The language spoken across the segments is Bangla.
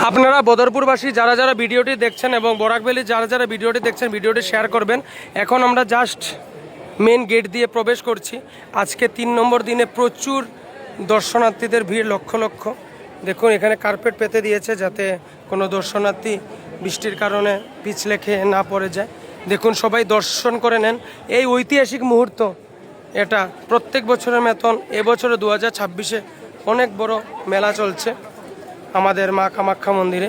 আপনারা বদরপুরবাসী যারা যারা ভিডিওটি দেখছেন এবং বরাক ভ্যালি যারা যারা ভিডিওটি দেখছেন ভিডিওটি শেয়ার করবেন। এখন আমরা জাস্ট মেন গেট দিয়ে প্রবেশ করছি। আজকে 3 নম্বর দিনে প্রচুর দর্শনার্থীদের ভিড়, লক্ষ লক্ষ। দেখুন এখানে কার্পেট পেতে দিয়েছে যাতে কোনো দর্শনার্থী বৃষ্টির কারণে পিছলে খেয়ে না পড়ে যায়। দেখুন সবাই দর্শন করে নেন এই ঐতিহাসিক মুহূর্ত। এটা প্রত্যেক বছরের মতন এবছরে 2026-এ অনেক বড় মেলা চলছে আমাদের মা কামাখ্যা মন্দিরে।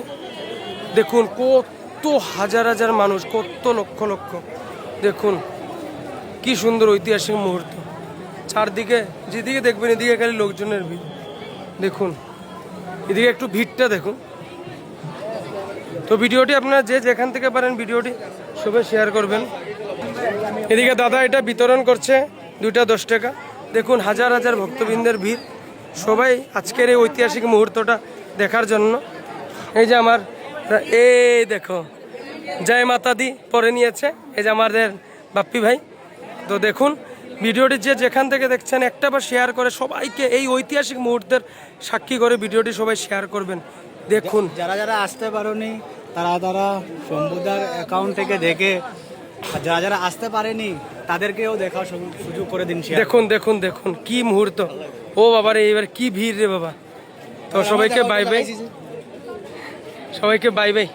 দেখুন কত হাজার হাজার মানুষ, কত লক্ষ লক্ষ। দেখুন কি সুন্দর ঐতিহাসিক মুহূর্ত। চারদিকে যেদিকে দেখবেন এদিকে খালি লোকজনের ভিড়। দেখুন এদিকে একটু ভিড়টা দেখুন। তো ভিডিওটি আপনারা যে যেখান থেকে পারেন ভিডিওটি সবাই শেয়ার করবেন। এদিকে দাদা এটা বিতরণ করছে 2টা 10 টাকা। দেখুন হাজার হাজার ভক্তবৃন্দের ভিড়, সবাই আজকের এই ঐতিহাসিক মুহূর্তটা দেখার জন্য। এই যে আমার এই দেখো জয় মাতা দি পরে নিয়েছে, এই যে আমাদের বাপ্পি ভাই। তো দেখুন ভিডিওটি যে যেখান থেকে দেখছেন একটা বার শেয়ার করে সবাইকে এই ঐতিহাসিক মুহূর্তের সাক্ষী করে ভিডিওটি সবাই শেয়ার করবেন। দেখুন যারা যারা আসতে পারোনি তারা শম্ভুদার অ্যাকাউন্ট থেকে দেখে, আর যারা যারা আসতে পারেনি তাদেরকেও দেখার সুযোগ করে দিন। দেখুন দেখুন দেখুন কি মুহূর্ত। ও বাবা রে, এবার কি ভিড় রে বাবা। তো সবাইকে বাই বাই, সবাইকে বাই বাই।